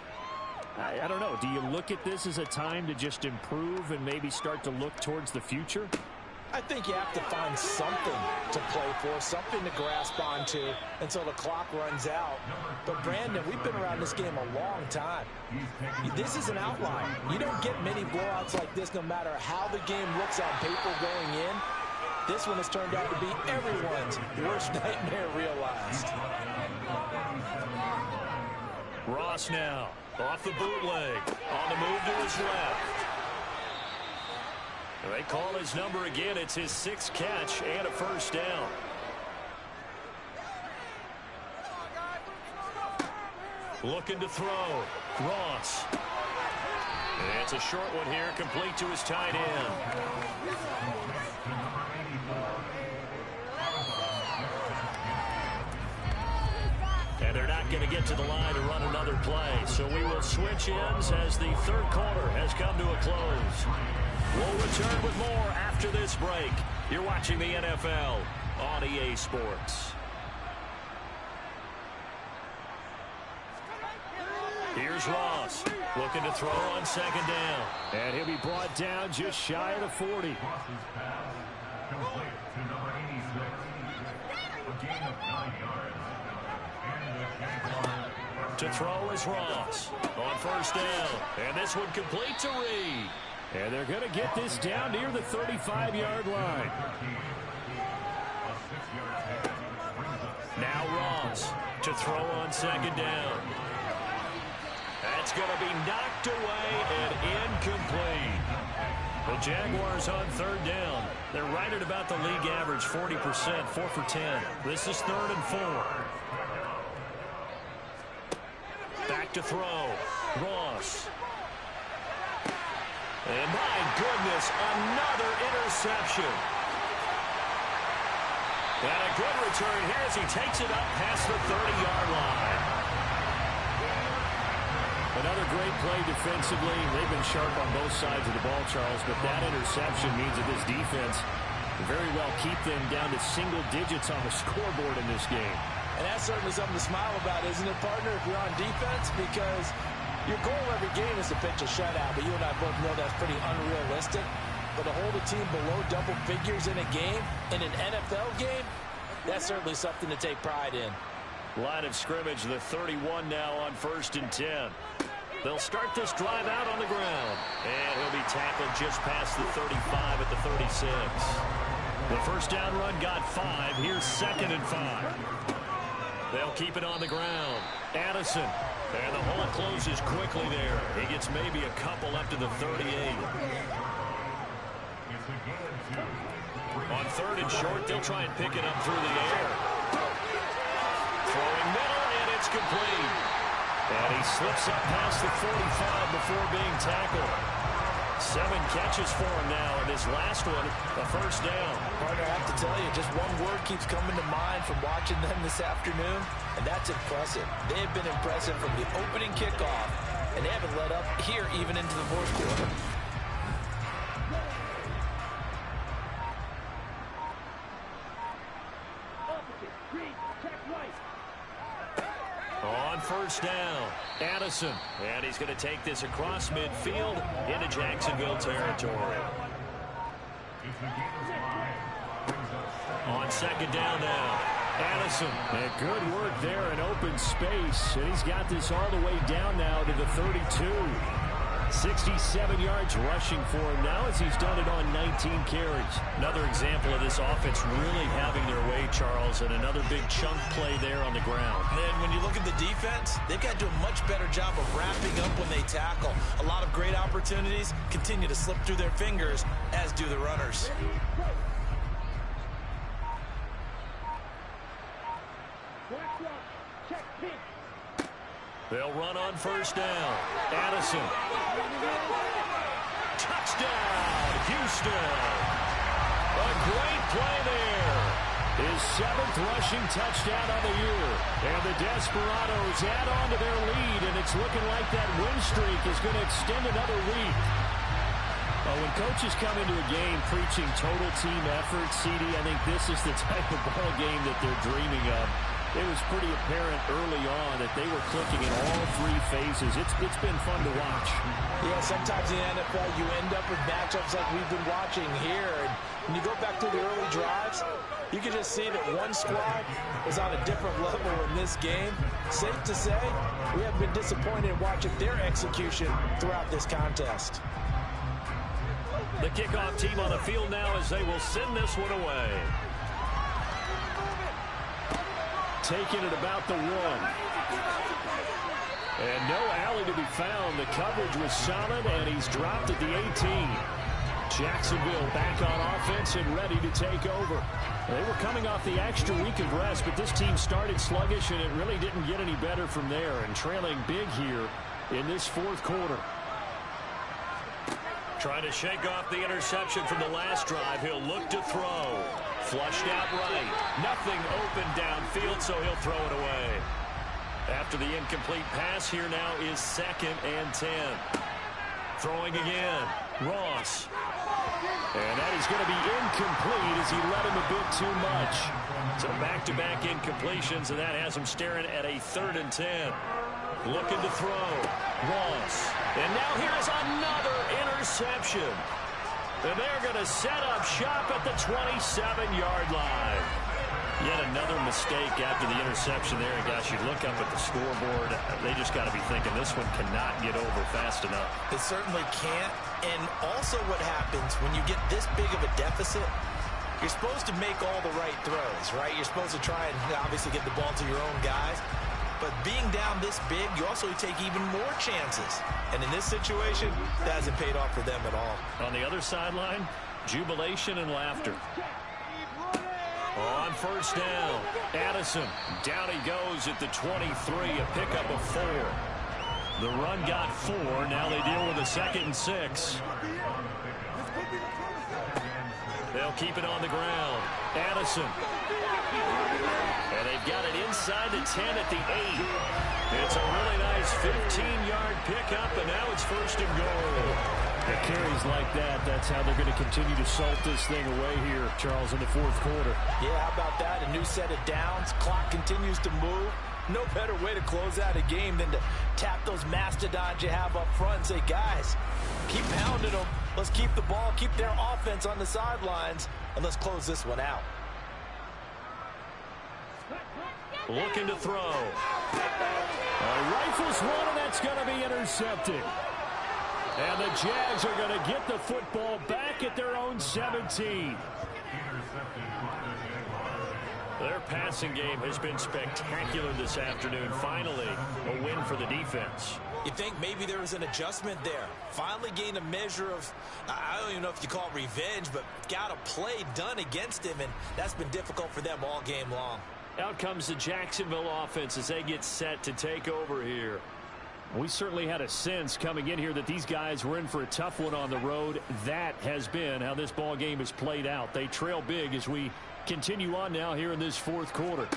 I don't know. Do you look at this as a time to just improve and maybe start to look towards the future? I think you have to find something to play for, something to grasp onto until the clock runs out. But, Brandon, we've been around this game a long time. This is an outlier. You don't get many blowouts like this no matter how the game looks on paper going in. This one has turned out to be everyone's worst nightmare realized. Ross now off the bootleg. On the move to his left. They call his number again. It's his 6th catch and a first down. Looking to throw. Ross. It's a short one here, complete to his tight end. And they're not going to get to the line to run another play. So we will switch ends as the third quarter has come to a close. We'll return with more after this break. You're watching the NFL on EA Sports. Here's Ross looking to throw on second down. And he'll be brought down just shy of the 40. To throw is Ross on first down. And this one complete to Reed. And they're going to get this down near the 35-yard line. Now Ross to throw on second down. That's going to be knocked away and incomplete. The Jaguars on third down. They're right at about the league average, 40%, 4 for 10. This is 3rd and 4. Back to throw. Ross. And my goodness, another interception. And a good return here as he takes it up past the 30-yard line. Another great play defensively. They've been sharp on both sides of the ball, Charles, but that interception means that this defense can very well keep them down to single digits on the scoreboard in this game. And that's certainly something to smile about, isn't it, partner, if you're on defense? Because your goal every game is to pitch a shutout, but you and I both know that's pretty unrealistic. But to hold a team below double figures in a game, in an NFL game, that's certainly something to take pride in. Line of scrimmage, the 31 now on 1st and 10. They'll start this drive out on the ground. And he'll be tackled just past the 35 at the 36. The first down run got 5. Here's 2nd and 5. They'll keep it on the ground. Addison. And the hole closes quickly there. He gets maybe a couple up to the 38. On 3rd and short, they'll try and pick it up through the air. Throwing middle, and it's complete. And he slips up past the 45 before being tackled. 7 catches for him now, and this last one, a first down. Partner, I have to tell you, just one word keeps coming to mind from watching them this afternoon, and that's impressive. They have been impressive from the opening kickoff, and they haven't let up here even into the 4th quarter. On first down, Addison. And he's going to take this across midfield into Jacksonville territory. On second down now, Addison. And good work there in open space. And he's got this all the way down now to the 32. 67 yards rushing for him now as he's done it on 19 carries. Another example of this offense really having their way, Charles, and another big chunk play there on the ground. And then when you look at the defense, they've got to do a much better job of wrapping up when they tackle. A lot of great opportunities continue to slip through their fingers, as do the runners. They'll run on first down. Addison. Touchdown, Houston. A great play there. His 7th rushing touchdown on the year. And the Desperados add on to their lead, and it's looking like that win streak is going to extend another week. Well, when coaches come into a game preaching total team effort, CD, I think this is the type of ball game that they're dreaming of. It was pretty apparent early on that they were clicking in all three phases. It's been fun to watch. Yeah, sometimes in the NFL you end up with matchups like we've been watching here. And when you go back to the early drives, you can just see that one squad was on a different level in this game. Safe to say, we have been disappointed in watching their execution throughout this contest. The kickoff team on the field now as they will send this one away. Taking it about the 1. And no alley to be found. The coverage was solid, and he's dropped at the 18. Jacksonville back on offense and ready to take over. They were coming off the extra week of rest, but this team started sluggish, and it really didn't get any better from there. And trailing big here in this fourth quarter. Trying to shake off the interception from the last drive. He'll look to throw. Flushed out right. Nothing open downfield, so he'll throw it away. After the incomplete pass, here now is 2nd and 10. Throwing again. Ross. And that is going to be incomplete as he let him a bit too much. So back-to-back incompletions, and that has him staring at a 3rd and 10. Looking to throw. Ross. And now here is another interception. And they're going to set up shop at the 27-yard line. Yet another mistake after the interception there. And gosh, you look up at the scoreboard, they just got to be thinking this one cannot get over fast enough. It certainly can't. And also what happens when you get this big of a deficit, you're supposed to make all the right throws, right? You're supposed to try and obviously get the ball to your own guys. But being down this big, you also take even more chances. And in this situation, that hasn't paid off for them at all. On the other sideline, jubilation and laughter. On first down, Addison. Down he goes at the 23, a pickup of 4. The run got 4. Now they deal with a 2nd and 6. They'll keep it on the ground. Addison. And they've got it inside the 10 at the 8. It's a really nice 15-yard pickup, and now it's 1st and goal. The carries like that, that's how they're going to continue to salt this thing away here, Charles, in the fourth quarter. Yeah, how about that? A new set of downs. Clock continues to move. No better way to close out a game than to tap those mastodons you have up front and say, guys, keep pounding them. Let's keep the ball, keep their offense on the sidelines, and let's close this one out. Looking to throw. Rifles one, and that's going to be intercepted. And the Jags are going to get the football back at their own 17. Their passing game has been spectacular this afternoon. Finally, a win for the defense. You think maybe there was an adjustment there. Finally gained a measure of, I don't even know if you call it revenge, but got a play done against him, and that's been difficult for them all game long. Out comes the Jacksonville offense as they get set to take over here. We certainly had a sense coming in here that these guys were in for a tough one on the road. That has been how this ball game has played out. They trail big as we continue on now here in this fourth quarter.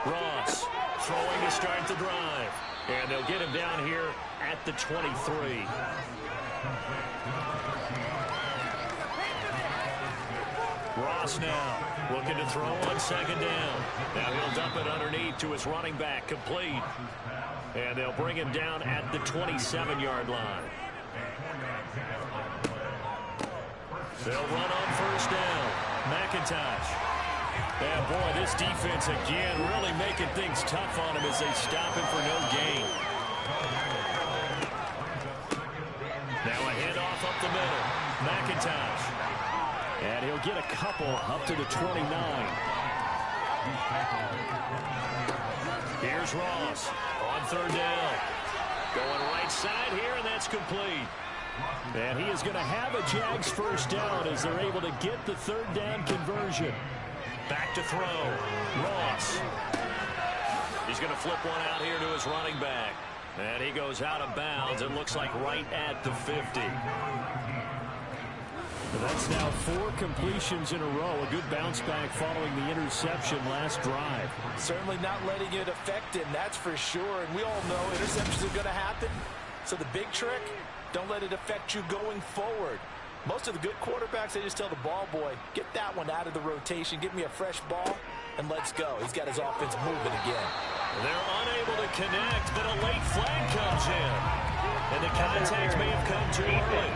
Ross throwing to start the drive. And they'll get him down here at the 23. Ross now looking to throw on 2nd down. Now he'll dump it underneath to his running back, complete. And they'll bring him down at the 27-yard line. They'll run on 1st down. McIntosh. And boy, this defense again really making things tough on him as they stop him for no gain. Now a handoff up the middle. McIntosh. And he'll get a couple up to the 29. Here's Ross on 3rd down. Going right side here, and that's complete. And he is going to have a Jags 1st down as they're able to get the 3rd down conversion. Back to throw. Ross. He's going to flip one out here to his running back. And he goes out of bounds. It looks like right at the 50. That's now 4 completions in a row. A good bounce back following the interception last drive. Certainly not letting it affect him, that's for sure. And we all know interceptions are going to happen. So the big trick, don't let it affect you going forward. Most of the good quarterbacks, they just tell the ball boy, get that one out of the rotation, give me a fresh ball, and let's go. He's got his offense moving again. They're unable to connect, but a late flag comes in. And the contact may have come too early.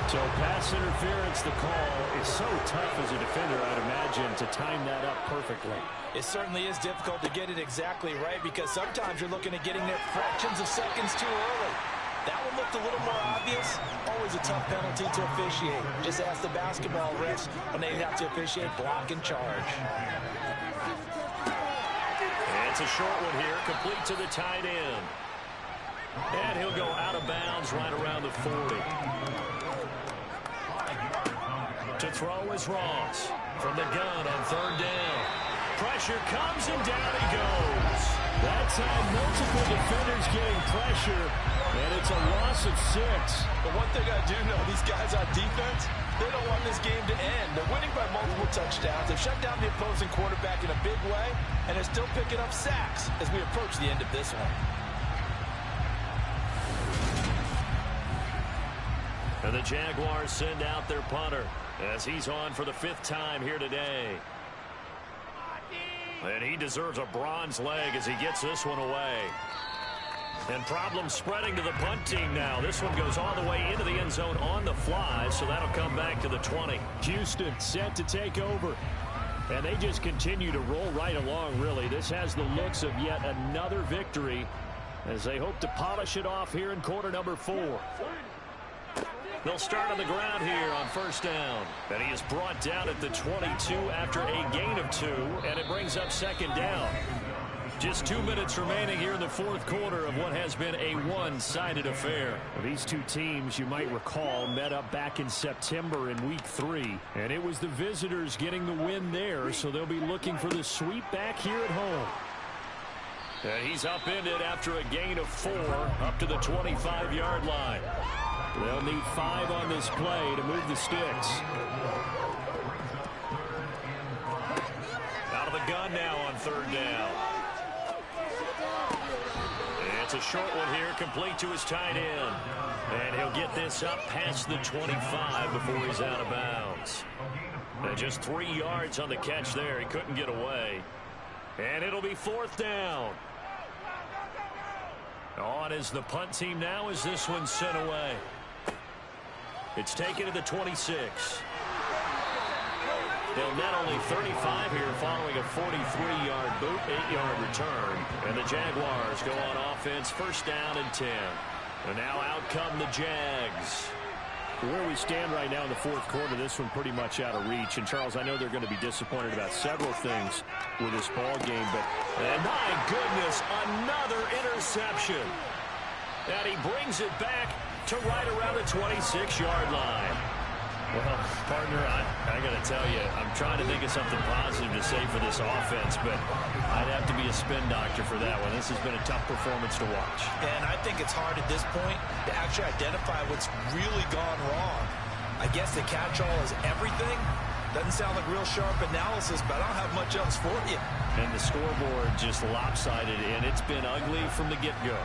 So pass interference, the call is so tough as a defender, I'd imagine, to time that up perfectly. It certainly is difficult to get it exactly right because sometimes you're looking at getting there fractions of seconds too early. That one looked a little more obvious. Always a tough penalty to officiate. Just ask the basketball refs when they have to officiate block and charge. It's a short one here, complete to the tight end. And he'll go out of bounds right around the 40. To throw is Ross from the gun on third down. Pressure comes and down he goes. That time, multiple defenders getting pressure, and it's a loss of 6. But one thing I do know, these guys on defense, they don't want this game to end. They're winning by multiple touchdowns. They've shut down the opposing quarterback in a big way, and they're still picking up sacks as we approach the end of this one. And the Jaguars send out their punter as he's on for the 5th time here today. And he deserves a bronze leg as he gets this one away. And problems spreading to the punt team now. This one goes all the way into the end zone on the fly, so that'll come back to the 20. Houston set to take over. And they just continue to roll right along, really. This has the looks of yet another victory as they hope to polish it off here in quarter number 4. They'll start on the ground here on first down. And he is brought down at the 22 after a gain of 2, and it brings up second down. Just 2 minutes remaining here in the 4th quarter of what has been a one-sided affair. These two teams, you might recall, met up back in September in week 3, and it was the visitors getting the win there, so they'll be looking for the sweep back here at home. And he's upended after a gain of 4 up to the 25-yard line. They'll need 5 on this play to move the sticks. Out of the gun now on third down. It's a short one here, complete to his tight end. And he'll get this up past the 25 before he's out of bounds. And just 3 yards on the catch there. He couldn't get away. And it'll be 4th down. On is the punt team now as this one's sent away. It's taken to the 26. They'll net only 35 here following a 43-yard boot, 8-yard return. And the Jaguars go on offense, first down and 10. And now out come the Jags. Where we stand right now in the 4th quarter, this one pretty much out of reach. And, Charles, I know they're going to be disappointed about several things with this ball game, but my goodness, another interception. And he brings it back to right around the 26-yard line. Well, partner, I got to tell you, I'm trying to think of something positive to say for this offense, but I'd have to be a spin doctor for that one. This has been a tough performance to watch. And I think it's hard at this point to actually identify what's really gone wrong. I guess the catch-all is everything. Doesn't sound like real sharp analysis, but I don't have much else for you. And the scoreboard just lopsided, and it's been ugly from the get-go.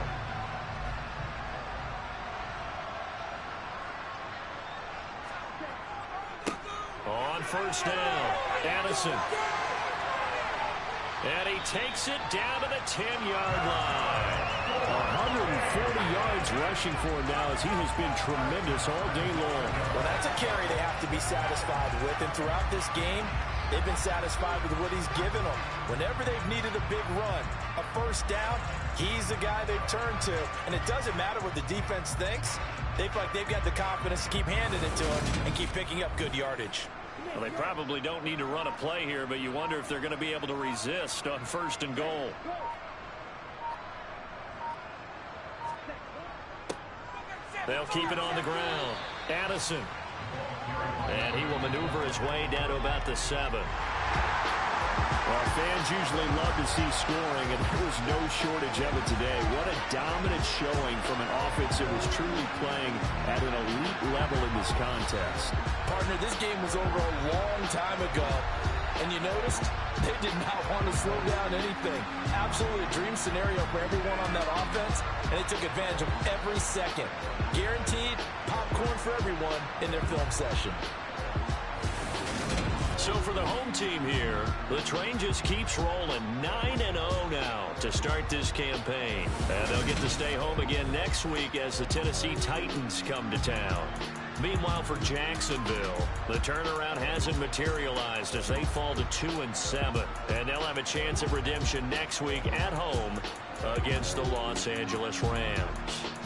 On first down, Addison. And he takes it down to the 10-yard line. 140 yards rushing for him now as he has been tremendous all day long. Well, that's a carry they have to be satisfied with. And throughout this game, they've been satisfied with what he's given them. Whenever they've needed a big run, a first down, he's the guy they've turned to. And it doesn't matter what the defense thinks. They feel like they've got the confidence to keep handing it to him and keep picking up good yardage. Well, they probably don't need to run a play here, but you wonder if they're going to be able to resist on first and goal. They'll keep it on the ground. Addison. And he will maneuver his way down to about the 7. Well, fans usually love to see scoring, and there was no shortage of it today. What a dominant showing from an offense that was truly playing at an elite level in this contest. Partner, this game was over a long time ago, and you noticed they did not want to slow down anything. Absolutely a dream scenario for everyone on that offense, and they took advantage of every second. Guaranteed popcorn for everyone in their film session. So for the home team here, the train just keeps rolling 9-0 now to start this campaign. And they'll get to stay home again next week as the Tennessee Titans come to town. Meanwhile, for Jacksonville, the turnaround hasn't materialized as they fall to 2-7. And they'll have a chance of redemption next week at home against the Los Angeles Rams.